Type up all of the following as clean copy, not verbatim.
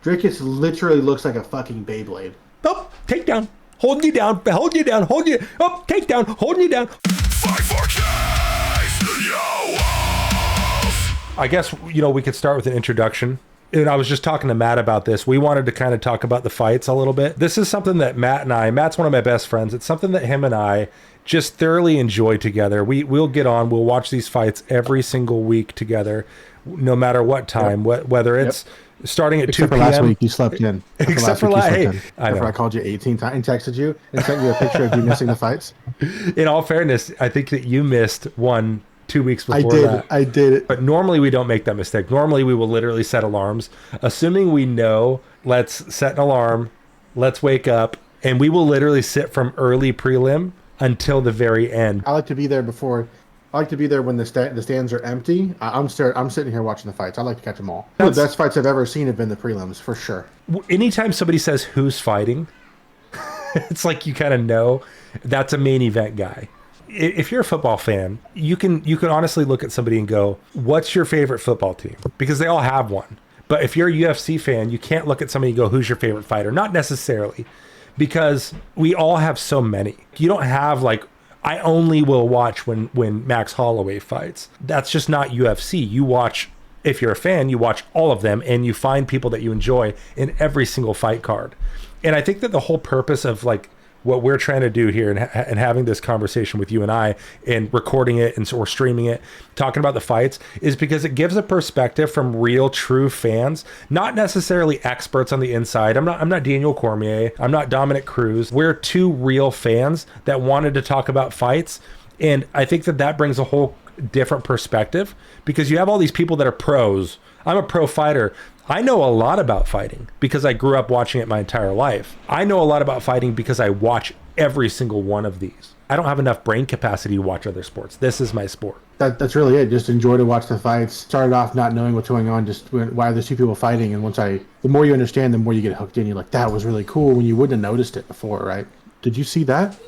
Dricus literally looks like a fucking Beyblade. Oh, takedown. Holding you down. Hold you down. Hold you. Oh, takedown. Holding you down. Fight for Case! Yo! I guess, we could start with an introduction. And I was just talking to Matt about this. We wanted to kind of talk about the fights a little bit. This is something that Matt's one of my best friends. It's something that him and I just thoroughly enjoy together. We'll get on, we'll watch these fights every single week together, no matter what time, whether it's starting at 2 p.m. Except for last week you slept in. Except for last week. I called you 18 times and texted you and sent you a picture of you missing the fights. In all fairness, I think that you missed 2 weeks before that. I did it. But normally we don't make that mistake. Normally we will literally set alarms. Assuming we know, let's set an alarm, let's wake up, and we will literally sit from early prelim until the very end. I like to be there when the stands are empty. I'm sitting here watching the fights. I like to catch them all. The best fights I've ever seen have been the prelims, for sure. Anytime somebody says who's fighting, it's like you kind of know that's a main event guy. If you're a football fan, you can honestly look at somebody and go, what's your favorite football team? Because they all have one. But if you're a UFC fan, you can't look at somebody and go, who's your favorite fighter? Not necessarily, because we all have so many. You don't have like, I only will watch when Max Holloway fights. That's just not UFC. You watch, if you're a fan, you watch all of them and you find people that you enjoy in every single fight card. And I think that the whole purpose of like what we're trying to do here and having this conversation with you and I and recording it or streaming it, talking about the fights, is because it gives a perspective from real, true fans, not necessarily experts on the inside. I'm not Daniel Cormier. I'm not Dominic Cruz. We're two real fans that wanted to talk about fights. And I think that brings a whole different perspective, because you have all these people that are pros. I'm a pro fighter. I know a lot about fighting because I grew up watching it my entire life. I know a lot about fighting because I watch every single one of these. I don't have enough brain capacity to watch other sports. This is my sport. That's really it. Just enjoy to watch the fights. Started off not knowing what's going on, just why are there two people fighting? And the more you understand, the more you get hooked in. You're like, that was really cool, when you wouldn't have noticed it before, right? Did you see that?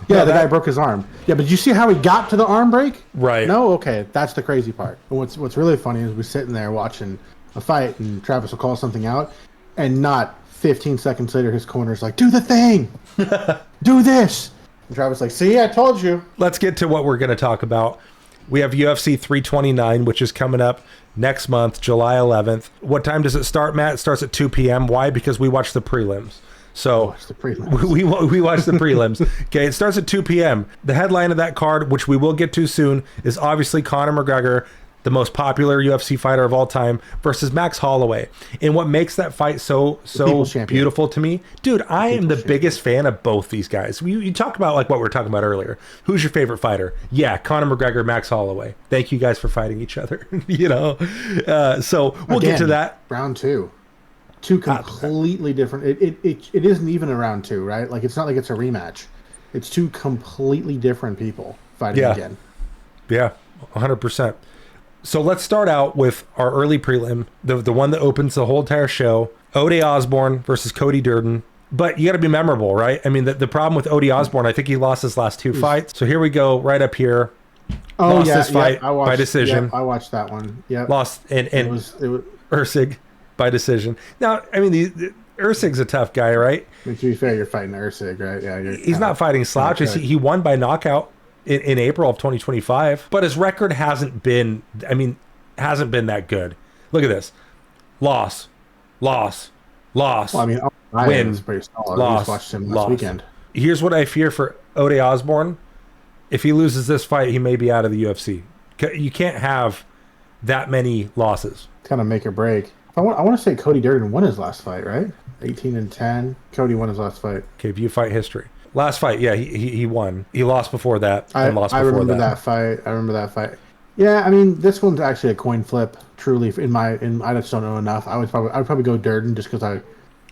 Yeah, the guy broke his arm. Yeah, but did you see how he got to the arm break? Right. No? Okay, that's the crazy part. And what's really funny is we're sitting there watching a fight, and Travis will call something out, and not 15 seconds later, his corner's like, do the thing! Do this! And Travis like, see, I told you. Let's get to what we're going to talk about. We have UFC 329, which is coming up next month, July 11th. What time does it start, Matt? It starts at 2 p.m. Why? Because we watch the prelims. So we watch the prelims. Okay, it starts at 2 p.m. The headline of that card, which we will get to soon, is obviously Conor McGregor, the most popular UFC fighter of all time, versus Max Holloway. And what makes that fight so beautiful to me, dude, I am the biggest fan of both these guys. You talk about like what we were talking about earlier. Who's your favorite fighter? Yeah, Conor McGregor, Max Holloway. Thank you guys for fighting each other. So we'll get to that. Round two. Two completely different. It isn't even a round two, right? Like, it's not like it's a rematch. It's two completely different people fighting again. Yeah, 100%. So let's start out with our early prelim, the one that opens the whole entire show. Ode Osborne versus Cody Durden. But you got to be memorable, right? I mean, the problem with Ode Osborne, I think he lost his last two fights. So here we go, right up here. Lost this fight by decision. I watched that one. Yeah, lost, and it was Ursig by decision. Now, I mean, Ursig's a tough guy, right? To be fair, you're fighting Ursig, right? Yeah, he's not fighting slouches. He won by knockout in April of 2025, but his record hasn't been that good. Look at this: loss, well, I mean, win, was pretty solid. Loss, I just watched him last weekend. Here's what I fear for Ode Osborne: if he loses this fight, he may be out of the UFC. You can't have that many losses. Kind of make or break. I want to say Cody Durden won his last fight, right? 18-10. Cody won his last fight. Okay, view fight history. Last fight, yeah, he won. He lost before that and lost before that. I remember that fight. Yeah, I mean, this one's actually a coin flip. Truly, I just don't know enough. I would probably go Durden just because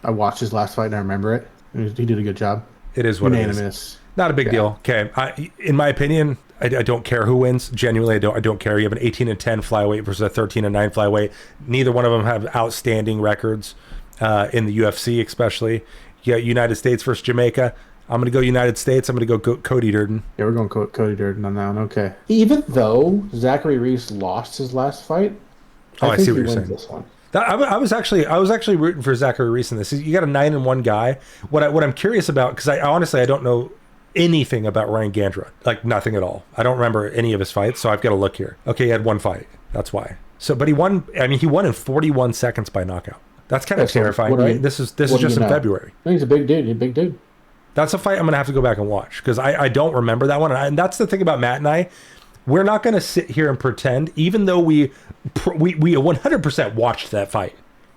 I watched his last fight and I remember it. He did a good job. It is what Unanimous. It is. Not a big deal. Okay, in my opinion, I don't care who wins. Genuinely, I don't care. You have an 18-10 flyweight versus a 13-9 flyweight. Neither one of them have outstanding records in the UFC, especially. You got United States versus Jamaica. I'm going to go United States. I'm going to go Cody Durden. Yeah, we're going Cody Durden on that one. Okay. Even though Zachary Reese lost his last fight, I see what you're saying. This one. I was actually rooting for Zachary Reese in this. You got a 9-1 guy. What I'm curious about, because I honestly I don't know anything about Ryan Gandra, like nothing at all. I don't remember any of his fights, so I've got to look here. Okay, he had one fight. That's why. So, but he won. I mean, he won in 41 seconds by knockout. That's kind of terrifying, right? This is just in February. I think he's a big dude. He's a big dude. That's a fight I'm gonna have to go back and watch because I don't remember that one. And that's the thing about Matt and I. We're not going to sit here and pretend, even though we 100% watched that fight.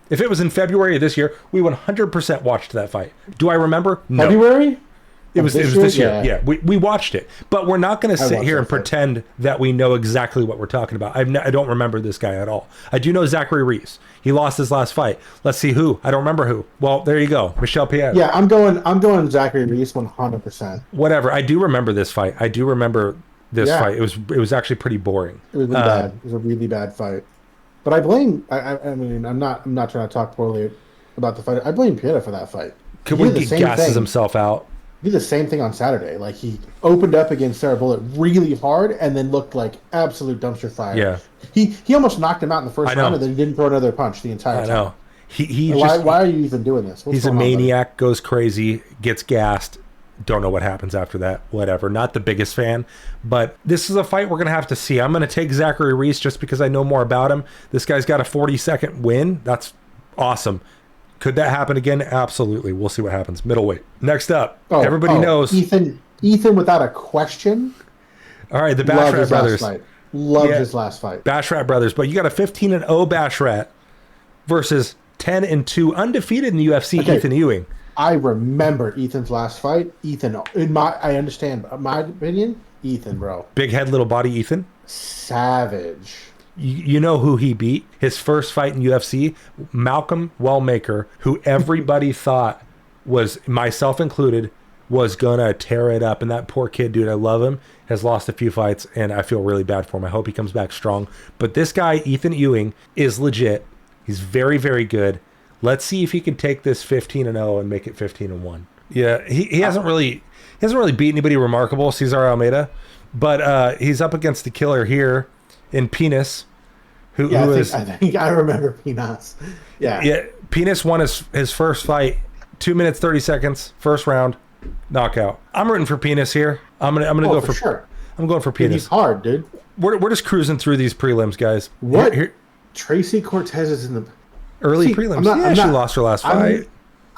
If it was in February of this year, we 100% watched that fight. Do I remember? No. February? It was this year. Yeah, we watched it. But we're not going to sit here and pretend that we know exactly what we're talking about. I don't remember this guy at all. I do know Zachary Reese. He lost his last fight. Let's see who. I don't remember who. Well, there you go. Michelle Pierre. Yeah, I'm going Zachary Reese 100%. Whatever. I do remember this fight. I do remember this fight. It was actually pretty boring. It was really bad. It was a really bad fight. But I blame. I mean, I'm not trying to talk poorly about the fight. I blame Pieta for that fight. He gasses himself out. He did the same thing on Saturday. Like he opened up against Sarah Bullet really hard, and then looked like absolute dumpster fire. Yeah. He almost knocked him out in the first round, and then he didn't throw another punch the entire time. I know. Why are you even doing this? He's a maniac. Goes crazy. Gets gassed. Don't know what happens after that. Whatever. Not the biggest fan, but this is a fight we're going to have to see. I'm going to take Zachary Reese just because I know more about him. This guy's got a 40-second win. That's awesome. Could that happen again? Absolutely. We'll see what happens. Middleweight. Next up, everybody knows. Ethan without a question. All right, the Bashrat brothers. Loved his last fight. Bashrat brothers. But you got a 15-0 Bashrat versus 10-2 undefeated in the UFC, Ethan Ewing. I remember Ethan's last fight. Ethan, I understand. My opinion, Ethan, bro. Big head, little body, Ethan. Savage. You know who he beat? His first fight in UFC, Malcolm Wellmaker, who everybody thought was, myself included, was gonna tear it up. And that poor kid, dude, I love him, has lost a few fights, and I feel really bad for him. I hope he comes back strong. But this guy, Ethan Ewing, is legit. He's very, very good. Let's see if he can take this 15-0 and make it 15-1. Yeah, he hasn't really beat anybody remarkable, Cesar Almeida, but he's up against the killer here in Penis, I think I remember Penis. Yeah. Penis won his first fight, 2 minutes 30 seconds, first round, knockout. I'm rooting for Penis here. I'm gonna go for sure. I'm going for Penis. He's hard, dude. We're just cruising through these prelims, guys. What? Tracy Cortez is in the early prelims. She lost her last fight.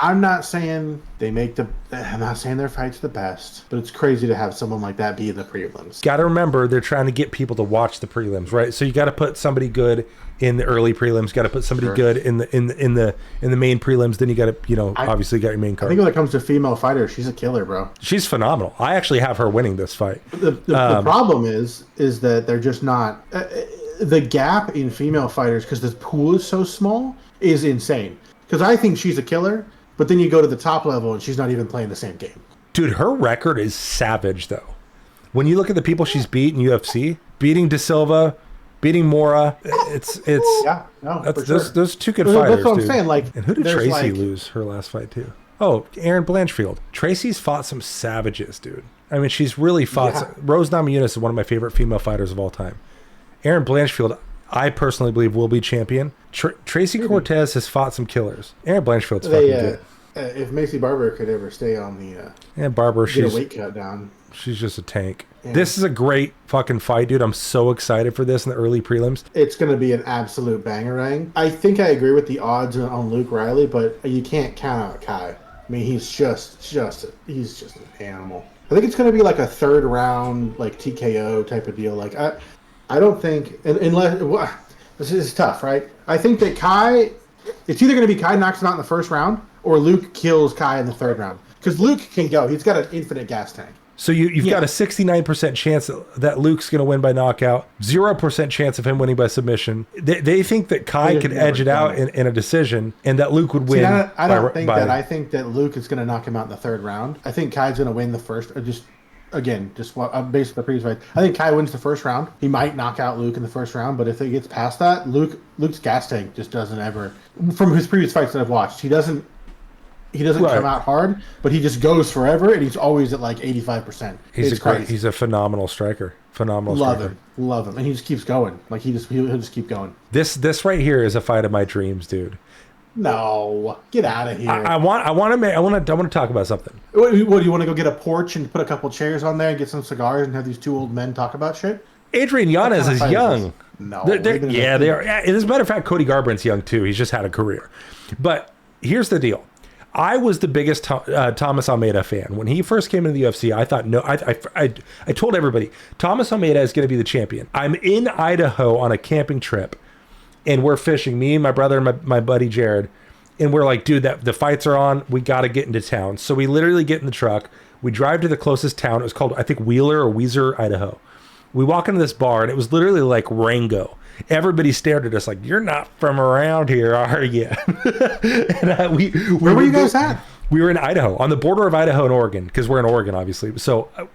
I'm not saying I'm not saying their fight's the best, but it's crazy to have someone like that be in the prelims. Got to remember, they're trying to get people to watch the prelims, right? So you got to put somebody good in the early prelims. Got to put somebody good in the main prelims. Then you got to obviously got your main card. I think when it comes to female fighters, she's a killer, bro. She's phenomenal. I actually have her winning this fight. The problem is that they're just not the gap in female fighters because the pool is so small is insane. Because I think she's a killer. But then you go to the top level and she's not even playing the same game. Dude, her record is savage, though. When you look at the people she's beat in UFC, beating Da Silva, beating Mora, it's those two good fighters. That's what I'm dude. saying. Like, and who did Tracy lose her last fight to? Oh, Erin Blanchfield. Tracy's fought some savages, dude. I mean, she's really fought. Rose Namajunas is one of my favorite female fighters of all time. Erin Blanchfield, I personally believe, will be champion. Tracy Cortez has fought some killers. Erin Blanchfield's fucking good. If Macy Barber could ever stay on the Barber, she's a weight cut down. She's just a tank. Yeah. This is a great fucking fight, dude. I'm so excited for this in the early prelims. It's going to be an absolute bangerang. I think I agree with the odds on Luke Riley, but you can't count out Kai. I mean, he's just an animal. I think it's going to be like a third round, like TKO type of deal. Like I don't think unless this is tough, right? I think that Kai, it's either going to be Kai knocks him out in the first round or Luke kills Kai in the third round. Because Luke can go. He's got an infinite gas tank. So you've got a 69% chance that Luke's going to win by knockout, 0% chance of him winning by submission. They think that Kai could edge it out in a decision and that Luke would win. I think that Luke is going to knock him out in the third round. I think Kai's going to win the first. Based on the previous fight, I think Kai wins the first round. He might knock out Luke in the first round, but if it gets past that, Luke's gas tank just doesn't ever. From his previous fights that I've watched, he doesn't He doesn't Right. come out hard, but he just goes forever, and he's always at like 85%. He's a phenomenal striker. Phenomenal striker. Love him, and he just keeps going. Like he'll just keep going. This right here is a fight of my dreams, dude. No, get out of here. I want to talk about something. What do you want to go get a porch and put a couple chairs on there and get some cigars and have these two old men talk about shit? Adrian Yanez is young. No, they are. As a matter of fact, Cody Garbrandt's young too. He's just had a career. But here's the deal. I was the biggest Thomas Almeida fan when he first came into the UFC. I thought I told everybody Thomas Almeida is going to be the champion. I'm in Idaho on a camping trip, and we're fishing. Me and my brother and my buddy Jared, and we're like, dude, the fights are on. We got to get into town. So we literally get in the truck. We drive to the closest town. It was called, I think, Wheeler or Weiser, Idaho. We walk into this bar, and it was literally like Rango. Everybody stared at us like, "You're not from around here, are you?" And Where were you guys at? We were in Idaho, on the border of Idaho and Oregon, because we're in Oregon, obviously. So I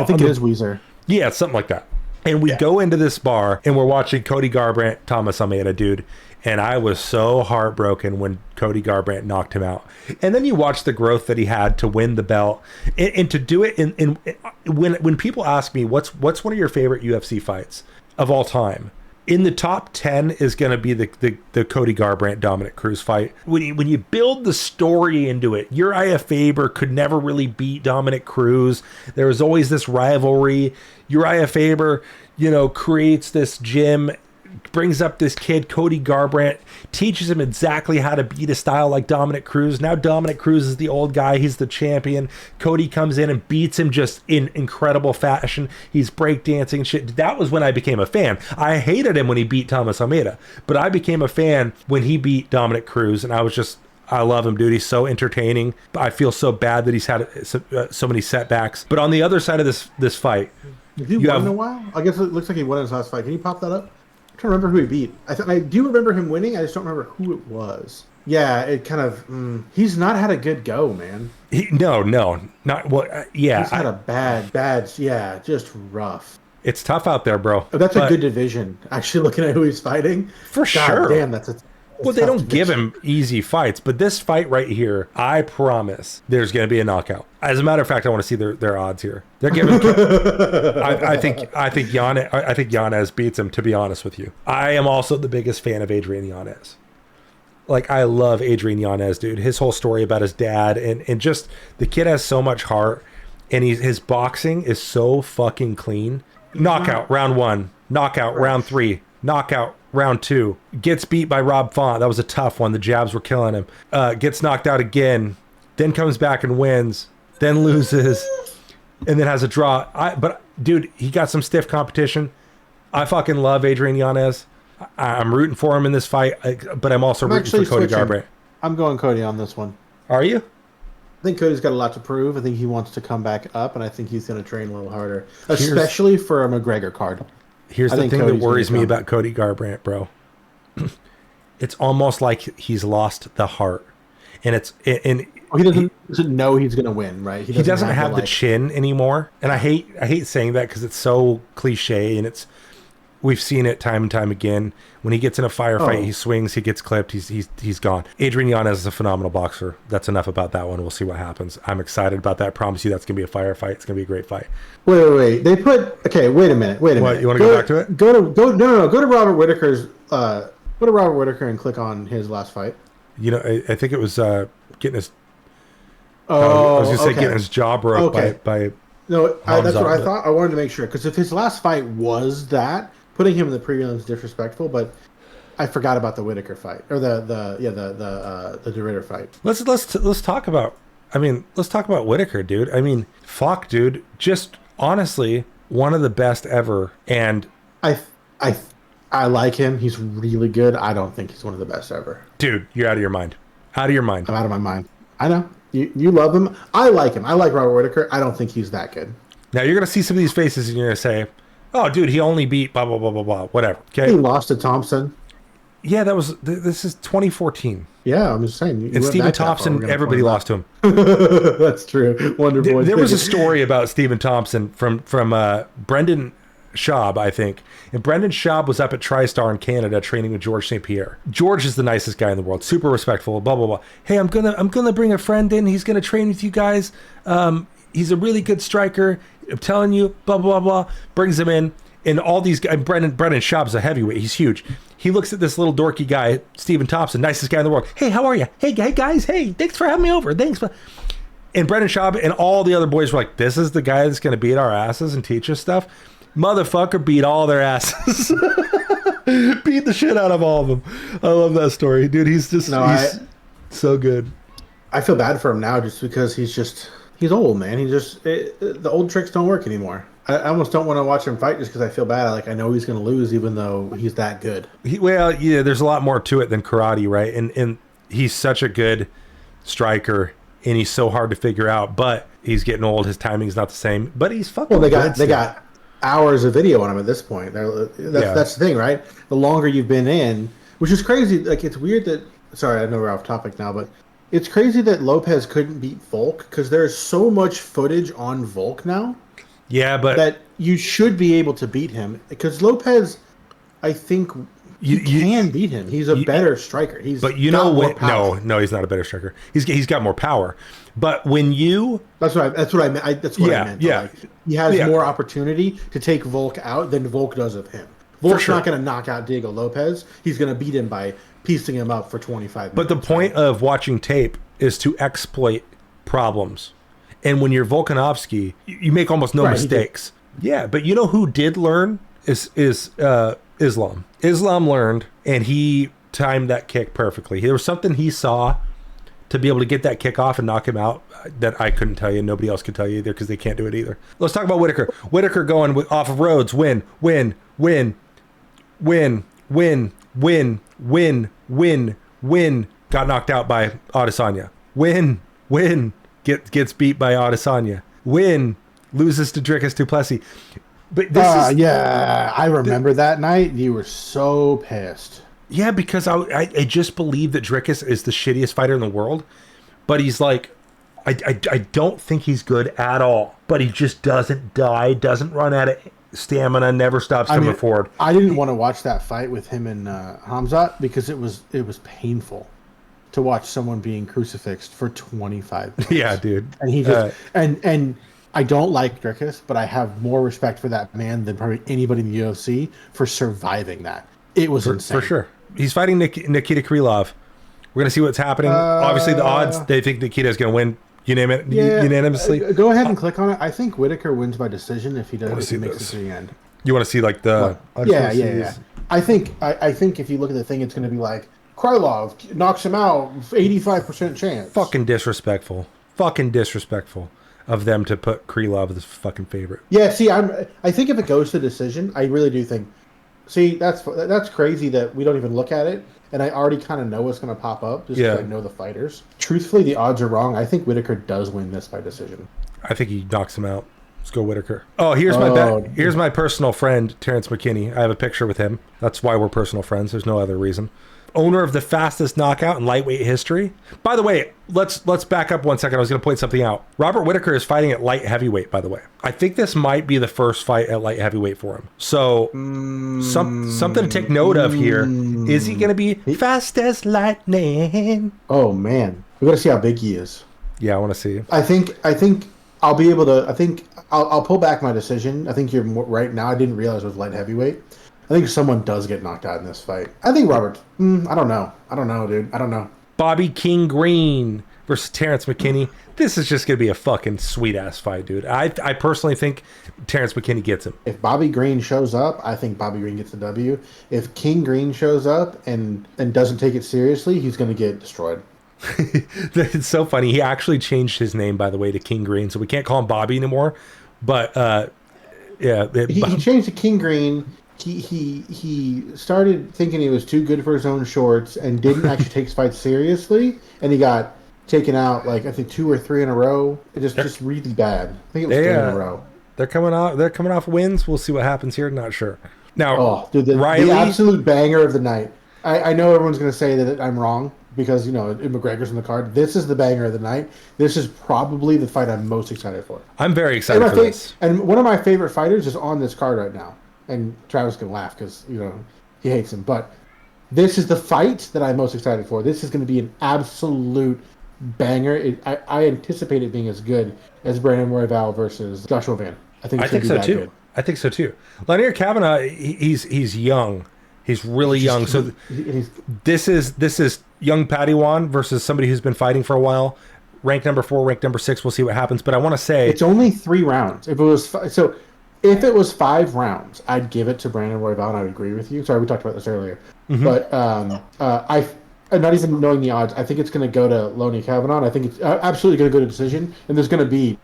think it is Weezer. Yeah, something like that. And we go into this bar, and we're watching Cody Garbrandt, Thomas Almeida, dude. And I was so heartbroken when Cody Garbrandt knocked him out. And then you watch the growth that he had to win the belt, and to do it. When people ask me what's one of your favorite UFC fights of all time, in the top 10 is going to be the Cody Garbrandt Dominic Cruz fight. When you build the story into it, Uriah Faber could never really beat Dominic Cruz. There was always this rivalry. Uriah Faber, creates this gym, brings up this kid, Cody Garbrandt, teaches him exactly how to beat a style like Dominic Cruz. Now Dominic Cruz is the old guy. He's the champion. Cody comes in and beats him just in incredible fashion. He's breakdancing and shit. That was when I became a fan. I hated him when he beat Thomas Almeida, but I became a fan when he beat Dominic Cruz, and I love him, dude. He's so entertaining. I feel so bad that he's had so many setbacks. But on the other side of this fight, Did he won in a while? I guess it looks like he won his last fight. Can you pop that up? I'm trying to remember who he beat. I do remember him winning. I just don't remember who it was. Yeah, it kind of. He's not had a good go, man. No, not well. Yeah, he's had a bad. Yeah, just rough. It's tough out there, bro. That's a good division. Actually, looking at who he's fighting, for sure. Damn, that's a. Well, they don't give him easy fights, but this fight right here, I promise there's going to be a knockout. As a matter of fact, I want to see their odds here. They're giving. I think Yanez beats him. To be honest with you, I am also the biggest fan of Adrian Yanez. Like, I love Adrian Yanez, dude. His whole story about his dad and just the kid has so much heart, and his boxing is so fucking clean. Knockout round 1, knockout round 3, knockout round 2, gets beat by Rob Font. That was a tough one. The jabs were killing him. Gets knocked out again, then comes back and wins, then loses, and then has a draw. But dude, he got some stiff competition. I fucking love Adrian Yanez. I'm rooting for him in this fight, but I'm also rooting for Cody Garbrandt. I'm going Cody on this one. Are you? I think Cody's got a lot to prove. I think he wants to come back up, and I think he's going to train a little harder, especially for a McGregor card. Here's the thing that worries me about Cody Garbrandt, bro. It's almost like he's lost the heart, and he doesn't know he's going to win, right? He doesn't have the chin anymore, and I hate saying that because it's so cliche, and we've seen it time and time again. When he gets in a firefight, he swings, he gets clipped, he's gone. Adrian Yanez is a phenomenal boxer. That's enough about that one. We'll see what happens. I'm excited about that. I promise you that's going to be a firefight. It's going to be a great fight. Wait. They put... Okay, wait a minute. What, you want to go back to it? Go to Robert Whittaker's... Go to Robert Whittaker and click on his last fight. I think it was getting his... Oh, I was going to say getting his jaw broke by No, that's what I thought. I wanted to make sure, because if his last fight was that, putting him in the prelims is disrespectful, but I forgot about the Whittaker fight or the DeRitter fight. Let's talk about. Let's talk about Whittaker, dude. Fuck, dude. Just honestly, one of the best ever. And I like him. He's really good. I don't think he's one of the best ever. Dude, you're out of your mind. Out of your mind. I'm out of my mind. I know. You love him. I like him. I like Robert Whittaker. I don't think he's that good. Now you're gonna see some of these faces and you're gonna say, "Oh, dude, he only beat blah blah blah blah blah." Whatever. Okay. He lost to Thompson. Yeah, this is 2014. Yeah, I'm just saying. And Stephen Thompson, everybody lost to him. That's true. Wonder Boy. There was a story about Stephen Thompson from Brendan Schaub, I think. And Brendan Schaub was up at TriStar in Canada training with George St. Pierre. George is the nicest guy in the world, super respectful, blah blah blah. Hey, I'm gonna bring a friend in. He's gonna train with you guys. He's a really good striker. I'm telling you, blah blah blah. Brings him in, and all these guys. Brendan Schaub's a heavyweight. He's huge. He looks at this little dorky guy, Stephen Thompson, nicest guy in the world. Hey, how are you? Hey guys. Hey, thanks for having me over. Thanks. And Brendan Schaub and all the other boys were like, this is the guy that's gonna beat our asses and teach us stuff. Motherfucker beat all their asses. Beat the shit out of all of them. I love that story. Dude, he's so good. I feel bad for him now just because he's old, man. The old tricks don't work anymore. I almost don't want to watch him fight just because I feel bad. I know he's going to lose even though he's that good. There's a lot more to it than karate, right? And he's such a good striker and he's so hard to figure out, but he's getting old. His timing's not the same, but he's fucking they got hours of video on him at this point. That's the thing, right? The longer you've been in, which is crazy. It's weird that. Sorry, I know we're off topic now, but it's crazy that Lopez couldn't beat Volk because there's so much footage on Volk now. Yeah, but that you should be able to beat him because Lopez, I think. You can beat him. He's a better striker. No, he's not a better striker. He's got more power. But when you that's what I meant. That's what I meant. Yeah. He has more opportunity to take Volk out than Volk does of him. Volk's not going to knock out Diego Lopez. He's going to beat him by piecing him up for 25 minutes. But the point of watching tape is to exploit problems. And when you're Volkanovski, you make almost no mistakes. Yeah, but you know who did learn is Islam. Islam learned, and he timed that kick perfectly. There was something he saw to be able to get that kick off and knock him out that I couldn't tell you. Nobody else could tell you either because they can't do it either. Let's talk about Whitaker. Whitaker going off of Rhodes. Win. Got knocked out by Adesanya. Win. Gets beat by Adesanya. Win. Loses to Dricus du Plessis. But this I remember that night. You were so pissed. Yeah, because I just believe that Dricus is the shittiest fighter in the world. But he's like, I don't think he's good at all. But he just doesn't die, doesn't run out of stamina, never stops coming forward. I didn't want to watch that fight with him and Hamzat because it was painful to watch someone being crucifixed for 25 minutes. Yeah, dude. And he just and I don't like Dricus, but I have more respect for that man than probably anybody in the UFC for surviving that. It was insane. For sure. He's fighting Nikita Krylov. We're going to see what's happening. Obviously, the odds, they think Nikita's going to win unanimously. Go ahead and click on it. I think Whitaker wins by decision if he does. If he makes it to the end. You want to see like the... Yeah. I think if you look at the thing, it's going to be like, Krylov knocks him out, 85% chance. Fucking disrespectful of them to put Krylov as fucking favorite. Yeah, see, I think if it goes to decision, I really do think. See, that's crazy that we don't even look at it, and I already kind of know what's going to pop up just because I know the fighters. Truthfully, the odds are wrong. I think Whitaker does win this by decision. I think he knocks him out. Let's go Whitaker. Oh, here's my bet. Here's my personal friend, Terrence McKinney. I have a picture with him. That's why we're personal friends. There's no other reason. Owner of the fastest knockout in lightweight history. By the way, let's back up 1 second. I was going to point something out. Robert Whitaker is fighting at light heavyweight, by the way. I think this might be the first fight at light heavyweight for him. So something to take note of here. Is he going to be fast as lightning? Oh, man. We got to see how big he is. Yeah, I want to see. I think I'll be able to... I think I'll pull back my decision. I think you're right now. I didn't realize it was light heavyweight. I think someone does get knocked out in this fight. I think Robert. I don't know, dude. I don't know. Bobby King Green versus Terrence McKinney. This is just going to be a fucking sweet-ass fight, dude. I personally think Terrence McKinney gets him. If Bobby Green shows up, I think Bobby Green gets the W. If King Green shows up and doesn't take it seriously, he's going to get destroyed. It's so funny. He actually changed his name, by the way, to King Green, so we can't call him Bobby anymore. But, he changed to King Green. He started thinking he was too good for his own shorts and didn't actually take his fights seriously, and he got taken out I think 2 or 3 in a row. It just really bad. I think it was 3 in a row. They're coming off wins. We'll see what happens here. Not sure. Now, the absolute banger of the night. I know everyone's going to say that I'm wrong because McGregor's in the card. This is the banger of the night. This is probably the fight I'm most excited for. I'm very excited for this. And one of my favorite fighters is on this card right now. and Travis can laugh because he hates him. But this is the fight that I'm most excited for. This is going to be an absolute banger. I anticipate it being as good as Brandon Royval versus Joshua Van. I think so too. Good. I think so too. Lanier Kavanaugh, he's young. He's really young. So this is young Padawan versus somebody who's been fighting for a while. Rank number 4, rank number 6. We'll see what happens. But I want to say it's only 3 rounds. If it was 5 rounds, I'd give it to Brandon Royval, and I would agree with you. Sorry, we talked about this earlier. Mm-hmm. But I'm not even knowing the odds. I think it's going to go to Lonnie Kavanaugh. And I think it's absolutely going to go to decision. And there's going to be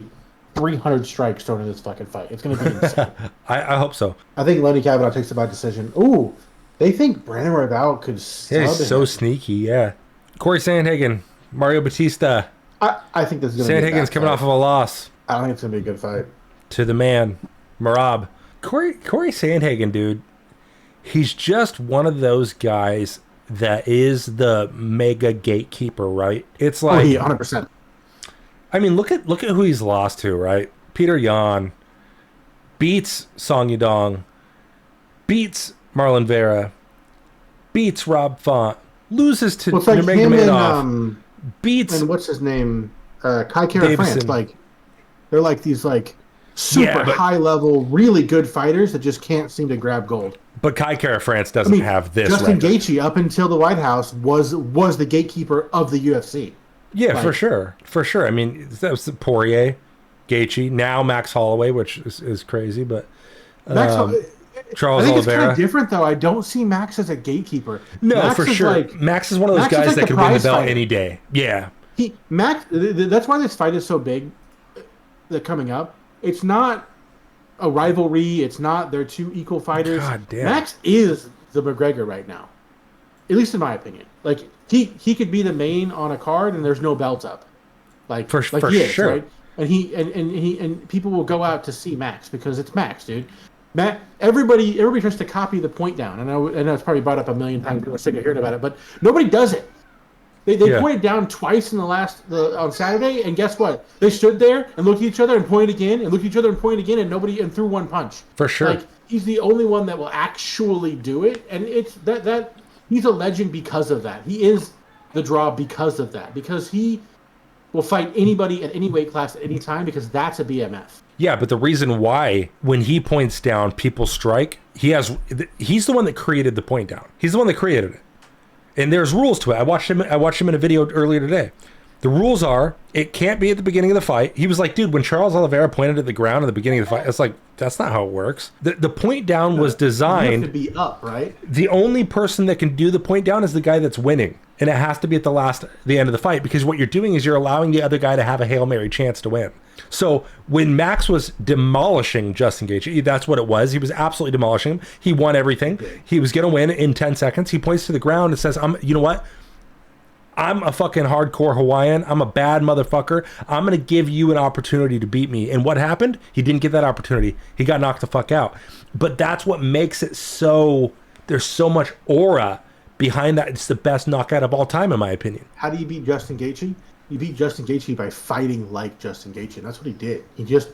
300 strikes thrown in this fucking fight. It's going to be insane. I hope so. I think Lonnie Kavanaugh takes it by decision. Ooh, they think Brandon Royval could sub him. He's so sneaky, yeah. Corey Sandhagen, Mario Batista. I think this is going to be Sandhagen's coming off of a loss. I don't think it's going to be a good fight. To the man, Marab. Corey Sandhagen, dude, he's just one of those guys that is the mega gatekeeper, right? It's like 100%. I mean, look at who he's lost to, right? Peter Yan beats Song Yadong, beats Marlon Vera, beats Rob Font, loses to Nurmagomedov, beats and what's his name, Kai Kara France. Like they're like these like super high level, really good fighters that just can't seem to grab gold. But Kai Kara France doesn't have this. Justin Gaethje, up until the White House, was the gatekeeper of the UFC. Yeah, for sure. I mean, that was Poirier, Gaethje, now Max Holloway, which is crazy, but Charles I think Oliveira. It's kind of different though. I don't see Max as a gatekeeper. No, Max for sure. Max is one of those guys that can win the belt any day. Yeah. That's why this fight is so big. That coming up, it's not a rivalry. It's not they're two equal fighters. God damn. Max is the McGregor right now, at least in my opinion. Like he could be the main on a card and there's no belt up. For he is, sure. Right? And people will go out to see Max because it's Max, dude. Everybody tries to copy the point down. I know it's probably brought up a million times. People are sick of hearing about it, but nobody does it. They pointed down twice in on Saturday, and guess what? They stood there and looked at each other and pointed again, and looked at each other and pointed again, and threw one punch. For sure. Like he's the only one that will actually do it, and it's that he's a legend because of that. He is the draw because of that. Because he will fight anybody at any weight class at any time because that's a BMF. Yeah, but the reason why when he points down, people strike. He's the one that created the point down. He's the one that created it. And there's rules to it. I watched him in a video earlier today. The rules are it can't be at the beginning of the fight. He was like, dude, when Charles Oliveira pointed at the ground at the beginning of the fight, it's like, that's not how it works. The point down was designed. You have to be up, right? The only person that can do the point down is the guy that's winning. And it has to be at the end of the fight, because what you're doing is you're allowing the other guy to have a Hail Mary chance to win. So when Max was demolishing Justin Gaethje, that's what it was. He was absolutely demolishing him. He won everything. He was going to win in 10 seconds. He points to the ground and says, you know what? I'm a fucking hardcore Hawaiian. I'm a bad motherfucker. I'm going to give you an opportunity to beat me. And what happened? He didn't get that opportunity. He got knocked the fuck out. But that's what makes it so... There's so much aura behind that. It's the best knockout of all time, in my opinion. How do you beat Justin Gaethje? You beat Justin Gaethje by fighting like Justin Gaethje. And that's what he did. He just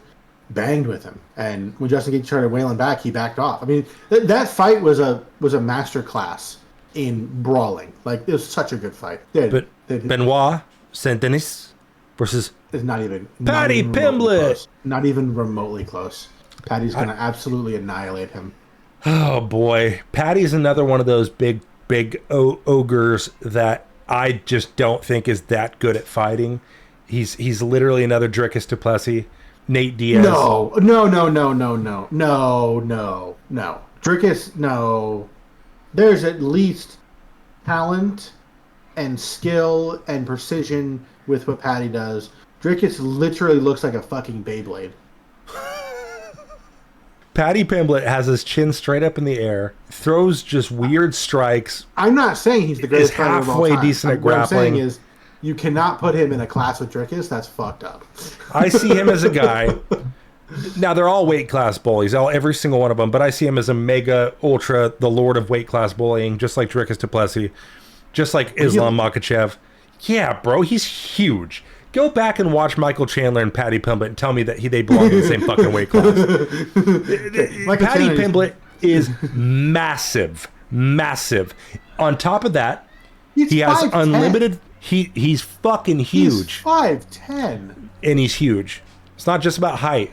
banged with him. And when Justin Gaethje started wailing back, he backed off. I mean, that fight was a master class in brawling. Like, it was such a good fight. But Benoit Saint-Denis versus is not even Paddy Pimblett. Not even remotely close. Paddy's going to absolutely annihilate him. Oh boy, Paddy's another one of those big ogres that I just don't think is that good at fighting. He's literally another Dricus du Plessis, Nate Diaz. No. Dricus, no. There's at least talent and skill and precision with what Paddy does. Dricus literally looks like a fucking Beyblade. Paddy Pimblett has his chin straight up in the air, throws just weird strikes. I'm not saying he's the greatest fighter of all time. Halfway decent at grappling. What I'm saying is, you cannot put him in a class with Dricus. That's fucked up. I see him as a guy. Now they're all weight class bullies, every single one of them. But I see him as a mega ultra, the lord of weight class bullying, just like Dricus du Plessis, just like Islam Makhachev. Yeah, bro, he's huge. Go back and watch Michael Chandler and Paddy Pimblett and tell me that they belong in the same fucking weight class. Paddy Pimblett is massive, massive. On top of that, he has 5'10". unlimited. He's fucking huge. He's 5'10". And he's huge. It's not just about height.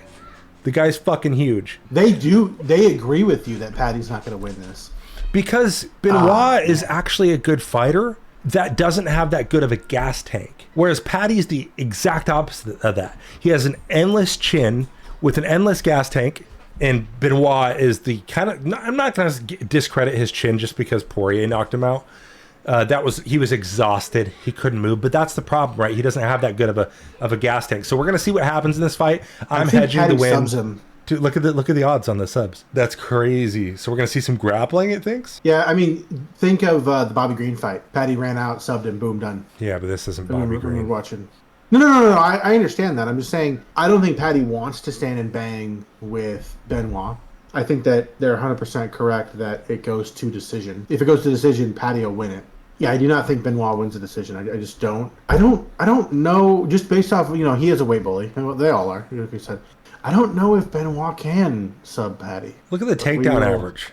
The guy's fucking huge. They agree with you that Paddy's not going to win this. Because Benoit is actually a good fighter that doesn't have that good of a gas tank. Whereas Paddy's the exact opposite of that. He has an endless chin with an endless gas tank. And Benoit is the kind of... I'm not going to discredit his chin just because Poirier knocked him out. He was exhausted. He couldn't move, but that's the problem, right? He doesn't have that good of a gas tank. So we're gonna see what happens in this fight. I'm hedging Paddy the win. subs him. Dude, look at the odds on the subs. That's crazy. So we're gonna see some grappling, it thinks. Yeah, I mean, think of the Bobby Green fight. Paddy ran out, subbed him, boom, done. Yeah, but this isn't Bobby Green. We're watching. No. I understand that. I'm just saying I don't think Paddy wants to stand and bang with Benoit. I think that they're 100% correct that it goes to decision. If it goes to decision, Paddy will win it. Yeah, I do not think Benoit wins the decision. I just don't. I don't know. Just based off, he is a weight bully. They all are. Like you said, I don't know if Benoit can sub Paddy. Look at the takedown average.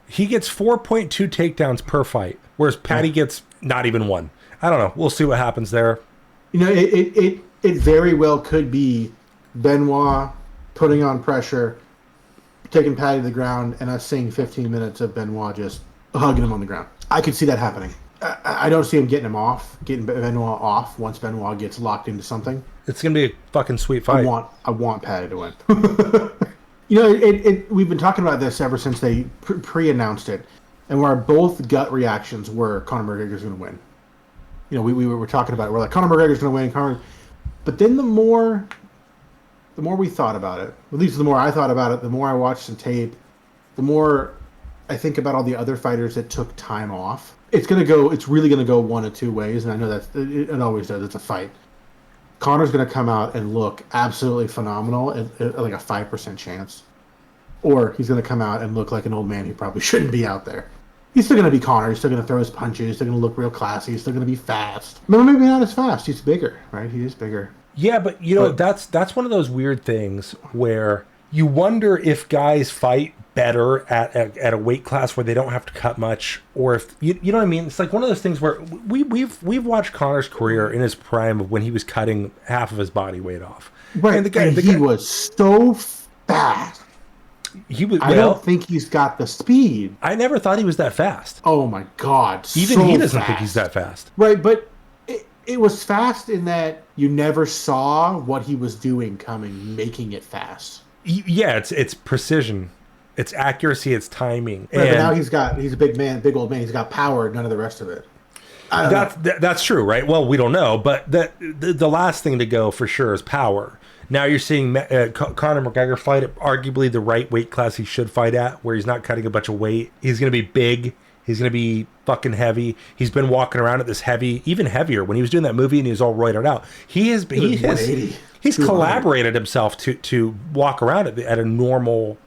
He gets 4.2 takedowns per fight, whereas Paddy gets not even one. I don't know. We'll see what happens there. It very well could be Benoit putting on pressure, taking Paddy to the ground, and us seeing 15 minutes of Benoit just hugging him on the ground. I could see that happening. I don't see him getting Benoit off once Benoit gets locked into something. It's gonna be a fucking sweet fight. I want Paddy to win. We've been talking about this ever since they pre-announced it, and where both gut reactions were Conor McGregor's going to win. We were talking about it. We're like, Conor McGregor's going to win. But then the more we thought about it, at least the more I thought about it, the more I watched some tape, the more I think about all the other fighters that took time off. It's really going to go one of two ways, and I know that it always does. It's a fight. Conor's going to come out and look absolutely phenomenal at like a 5% chance. Or he's going to come out and look like an old man who probably shouldn't be out there. He's still going to be Conor. He's still going to throw his punches. He's still going to look real classy. He's still going to be fast. No, maybe not as fast. He's bigger, right? He is bigger. Yeah, but that's one of those weird things where you wonder if guys fight better at a weight class where they don't have to cut much, or if you know what I mean. It's like one of those things where we've watched Conor's career in his prime of when he was cutting half of his body weight off. Right, and he was so fast. I don't think he's got the speed. I never thought he was that fast. Oh my God! Even he doesn't think he's that fast. Right, but it was fast in that you never saw what he was doing coming, making it fast. Yeah, it's precision. It's accuracy, it's timing. Right, but now he's a big man, big old man. He's got power, none of the rest of it. That's true, right? Well, we don't know, but the last thing to go for sure is power. Now you're seeing Conor McGregor fight at arguably the right weight class he should fight at, where he's not cutting a bunch of weight. He's going to be big. He's going to be fucking heavy. He's been walking around at this heavy, even heavier. When he was doing that movie and he was all roided out, he's collaborated himself to walk around at a normal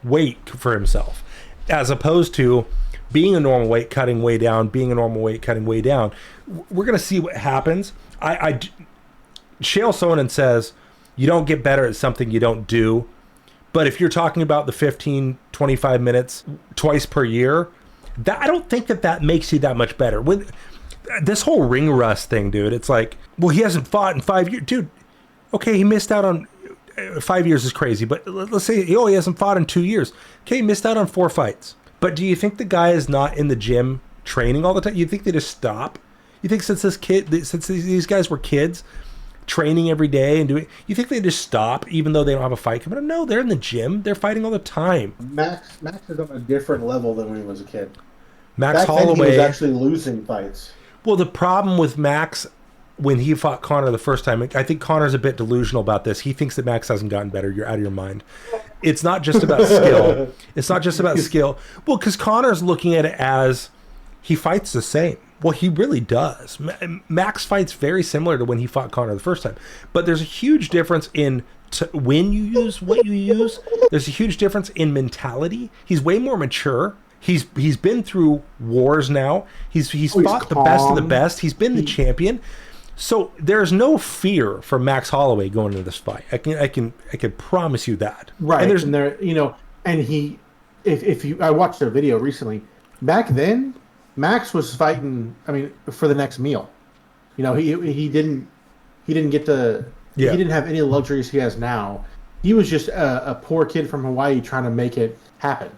weight for himself, as opposed to being a normal weight, cutting way down, being a normal weight, cutting way down. We're going to see what happens. Chael Sonnen says, you don't get better at something you don't do. But if you're talking about the 15, 25 minutes twice per year, I don't think that makes you that much better. With this whole ring rust thing, dude, it's like, well, he hasn't fought in 5 years. Dude, okay, he missed out on 5 years is crazy, but let's say, he hasn't fought in 2 years. Okay, he missed out on 4 fights. But do you think the guy is not in the gym training all the time? You think they just stop? You think since these guys were kids, training every day and doing, you think they just stop even though they don't have a fight coming up? No, they're in the gym. They're fighting all the time. Max is on a different level than when he was a kid. Max Back Holloway then he was actually losing fights. Well, the problem with Max when he fought Conor the first time, I think Conor's a bit delusional about this. He thinks that Max hasn't gotten better. You're out of your mind. It's not just about skill. It's not just about skill. Well, because Conor's looking at it as he fights the same. Well, he really does. Max fights very similar to when he fought Conor the first time. But there's a huge difference in when you use what you use. There's a huge difference in mentality. He's way more mature. He's been through wars now. He's fought the best of the best. He's been the champion. So there's no fear for Max Holloway going into this fight. I can promise you that. Right. And there's And there, and he, if you, I watched a video recently. Back then, Max was fighting. I mean, for the next meal. He didn't get the. Yeah. He didn't have any luxuries he has now. He was just a poor kid from Hawaii trying to make it happen.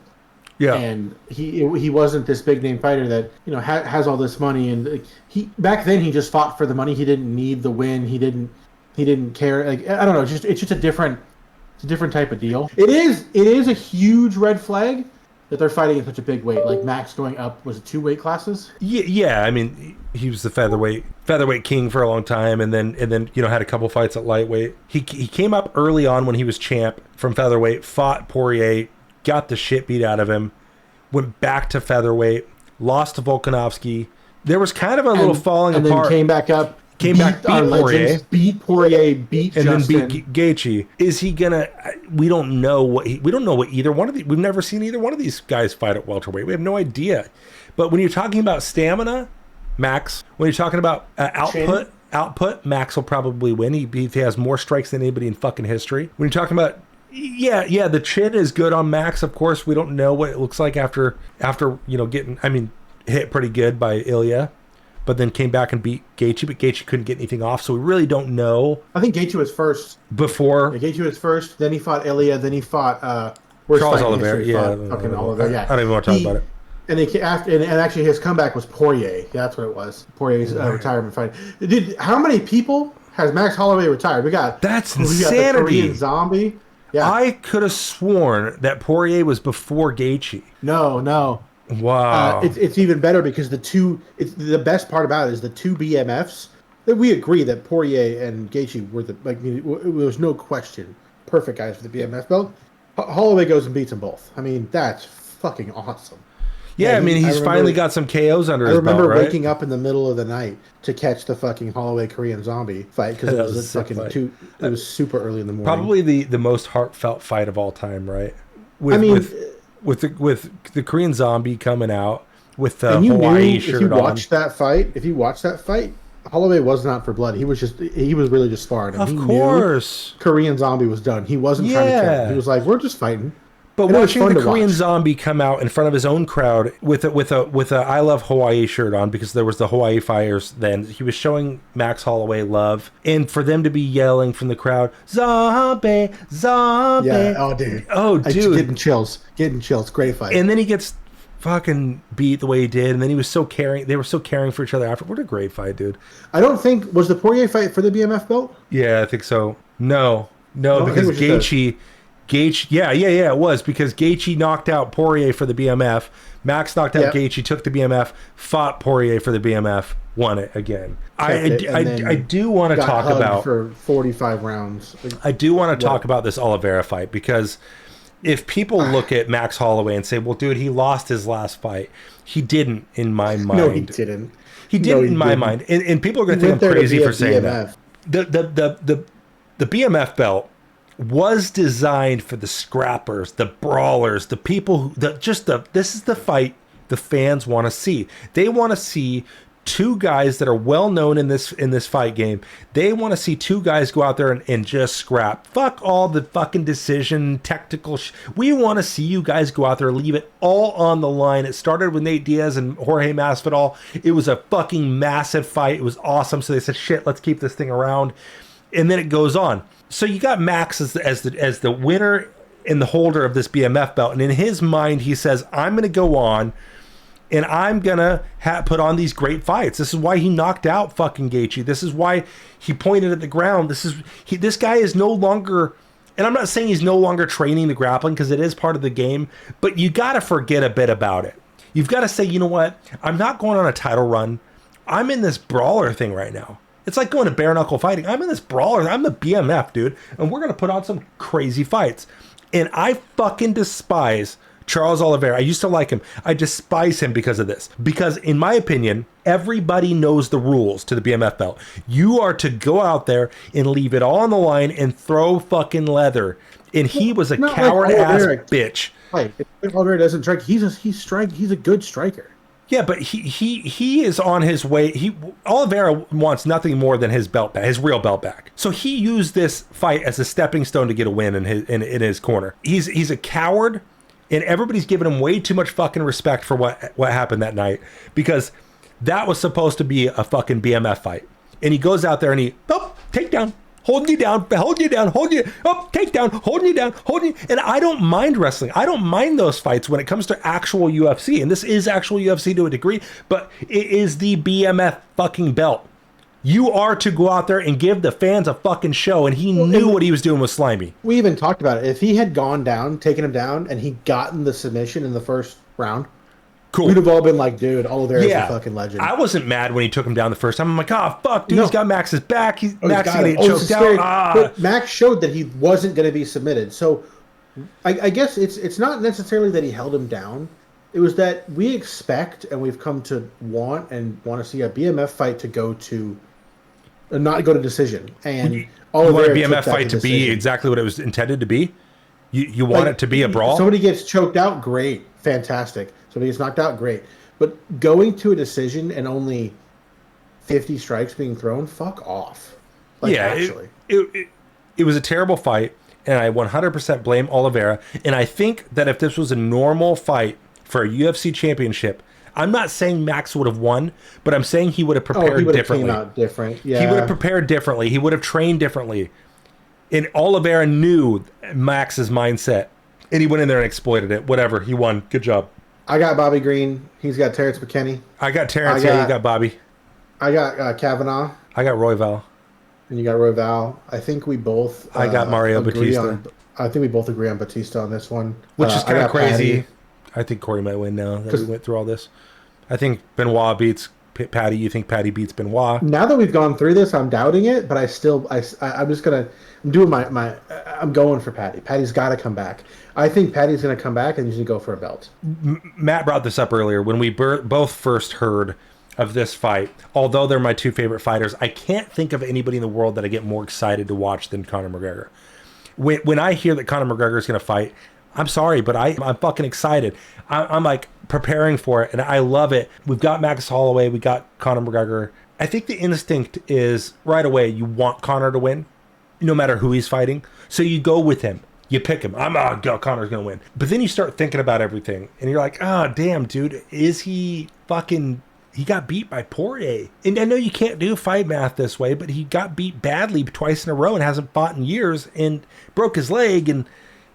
yeah. And he wasn't this big name fighter that has all this money, and he back then he just fought for the money. He didn't need the win. He didn't care. Like, I don't know. It's just a different type of deal. It is a huge red flag that they're fighting in such a big weight. Like Max going up, was it 2 weight classes? Yeah. I mean, he was the featherweight king for a long time, and then had a couple fights at lightweight. He came up early on when he was champ from featherweight, fought Poirier, got the shit beat out of him, went back to featherweight, lost to Volkanovski. There was kind of a little falling and apart. Then came back up. Beat Poirier. Beat Poirier, beat And Justin. then beat Gaethje. Is he gonna? We don't know what either one of these. We've never seen either one of these guys fight at welterweight. We have no idea. But when you're talking about stamina, Max. When you're talking about output, Max will probably win. He has more strikes than anybody in fucking history. When you're talking about the chin is good on Max. Of course, we don't know what it looks like after getting hit pretty good by Ilya. But then came back and beat Gaethje, but Gaethje couldn't get anything off, so we really don't know. I think Gaethje was first. Before Gaethje was first, then he fought Ilya, then he fought Charles Oliveira. Fucking Oliveira. Yeah, I don't even want to talk about it. And actually his comeback was Poirier. Yeah, that's what it was. Poirier's retirement fight. How many people has Max Holloway retired? That's we insanity. got the Korean Zombie. Yeah, I could have sworn that Poirier was before Gaethje. No. Wow. It's even better because the best part about it is the two BMFs that we agree that Poirier and Gaethje were there was no question perfect guys for the BMF belt. Holloway goes and beats them both. I mean, that's fucking awesome. Yeah, he's finally got some KOs under his belt, right? I remember waking up in the middle of the night to catch the fucking Holloway Korean Zombie fight because it was a fucking it was super early in the morning. Probably the most heartfelt fight of all time, right? With the Korean Zombie coming out with the Hawaii shirt on. If you watch that fight, Holloway was not for blood. He was really just sparring. Of course. Korean Zombie was done. He wasn't trying to kill him. He was like, we're just fighting. But watching the Korean Zombie come out in front of his own crowd with a I Love Hawaii shirt on, because there was the Hawaii fires then, he was showing Max Holloway love, and for them to be yelling from the crowd, Zombie, Zombie. Yeah, dude. Getting chills. Great fight. And then he gets fucking beat the way he did, and then he was so caring. They were so caring for each other after. What a great fight, dude. I don't think, was the Poirier fight for the BMF belt? Yeah, I think so. No, because Gaethje, it was, because Gaethje knocked out Poirier for the BMF. Max knocked out Gaethje, took the BMF, fought Poirier for the BMF, won it again. I do want to talk about for 45 rounds. I do want to talk about this Oliveira fight, because if people look at Max Holloway and say, "Well, dude, he lost his last fight," he didn't, in my mind. No, he didn't. He didn't in my mind, and people are going to think I'm crazy for saying BMF. that. The BMF belt was designed for the scrappers, the brawlers, the people this is the fight the fans want to see. They want to see two guys that are well known in this fight game. They want to see two guys go out there and just scrap. Fuck all the fucking decision, technical we want to see you guys go out there and leave it all on the line. It started with Nate Diaz and Jorge Masvidal. It was a fucking massive fight. It was awesome. So they said, shit, let's keep this thing around. And then it goes on. So you got Max as the winner and the holder of this BMF belt, and in his mind he says, I'm going to go on and I'm going to put on these great fights. This is why he knocked out fucking Gaethje. This is why he pointed at the ground. This guy is no longer, and I'm not saying he's no longer training the grappling, because it is part of the game, but you got to forget a bit about it. You've got to say, you know what? I'm not going on a title run. I'm in this brawler thing right now. It's like going to bare knuckle fighting. I'm in this brawler. I'm the BMF, dude. And we're going to put on some crazy fights. And I fucking despise Charles Oliveira. I used to like him. I despise him because of this. Because in my opinion, everybody knows the rules to the BMF belt. You are to go out there and leave it all on the line and throw fucking leather. And he was a coward ass bitch. Right. If Oliveira doesn't strike, he's a good striker. Yeah, but he is on his way. Oliveira wants nothing more than his belt back, his real belt back. So he used this fight as a stepping stone to get a win in his corner. He's a coward, and everybody's giving him way too much fucking respect for what happened that night, because that was supposed to be a fucking BMF fight. And he goes out there and takedown. Holding you down, takedown, holding you down, and I don't mind wrestling. I don't mind those fights when it comes to actual UFC, and this is actual UFC to a degree, but it is the BMF fucking belt. You are to go out there and give the fans a fucking show, and he knew what he was doing with Slimy. We even talked about it. If he had gone down, taken him down, and he gotten the submission in the first round, cool. We'd have all been like, dude, Oliveira's a fucking legend. I wasn't mad when he took him down the first time. I'm like, oh, fuck, dude, he's got Max's back. Max is going to get choked out. But Max showed that he wasn't going to be submitted. So I guess it's not necessarily that he held him down. It was that we expect and we've come to want to see a BMF fight to go to, not go to decision. And you want a BMF fight to be exactly what it was intended to be? You want it to be a brawl? Somebody gets choked out, great, fantastic. Somebody gets knocked out, great. But going to a decision and only 50 strikes being thrown, fuck off. Actually. It was a terrible fight, and I 100% blame Oliveira. And I think that if this was a normal fight for a UFC championship, I'm not saying Max would have won, but I'm saying he would have prepared differently. Came out different. Yeah. He would have prepared differently. He would have trained differently. And Oliveira knew Max's mindset, and he went in there and exploited it. Whatever, he won. Good job. I got Bobby Green. He's got Terrence McKinney. I got Terrence. You got Bobby. I got Kavanaugh. I got Royval. And you got Royval. I think we both. I got Mario Batista. I think we both agree on Batista on this one, which is kind of crazy. Patty. I think Corey might win now that we went through all this. I think Benoit beats Patty. You think Patty beats Benoit? Now that we've gone through this, I'm doubting it, but I'm just gonna. I'm doing I'm going for Patty. Patty's got to come back. I think Patty's going to come back and he's going to go for a belt. Matt brought this up earlier when we both first heard of this fight. Although they're my two favorite fighters, I can't think of anybody in the world that I get more excited to watch than Conor McGregor. When I hear that Conor McGregor is going to fight, I'm sorry, but I'm fucking excited. I'm like preparing for it, and I love it. We've got Max Holloway. We got Conor McGregor. I think the instinct is right away you want Conor to win, no matter who he's fighting. So you go with him. You pick him. Conor's going to win. But then you start thinking about everything. And you're like, damn, dude. Is he fucking... He got beat by Poirier. And I know you can't do fight math this way, but he got beat badly twice in a row and hasn't fought in years and broke his leg. And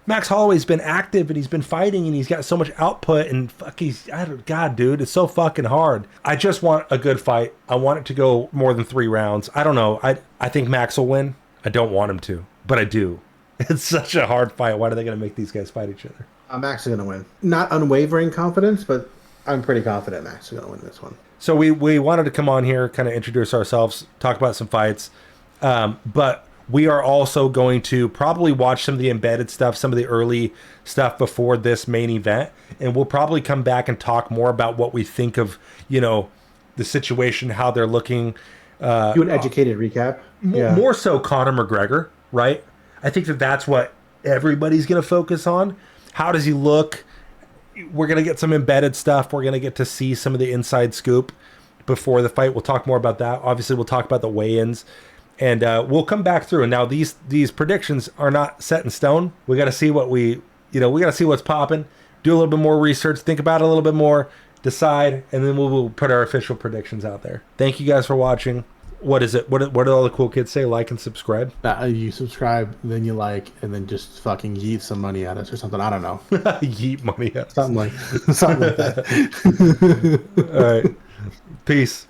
Max Holloway's been active and he's been fighting and he's got so much output. And God, dude, it's so fucking hard. I just want a good fight. I want it to go more than 3 rounds. I don't know. I think Max will win. I don't want him to, but I do. It's such a hard fight. Why are they going to make these guys fight each other? Max is going to win. Not unwavering confidence, but I'm pretty confident Max is going to win this one. So we wanted to come on here, kind of introduce ourselves, talk about some fights, but we are also going to probably watch some of the embedded stuff, some of the early stuff before this main event, and we'll probably come back and talk more about what we think of, the situation, how they're looking. Do an educated recap. More so Conor McGregor, right? I think that's what everybody's going to focus on. How does he look? We're going to get some embedded stuff. We're going to get to see some of the inside scoop before the fight. We'll talk more about that. Obviously, we'll talk about the weigh-ins. And we'll come back through. And now these predictions are not set in stone. We got to see we got to see what's popping. Do a little bit more research. Think about it a little bit more. Decide. And then we'll put our official predictions out there. Thank you guys for watching. What is it? What do all the cool kids say? Like and subscribe? You subscribe, then you like, and then just fucking yeet some money at us or something. I don't know. Yeet money at us. Something like that. All right. Peace.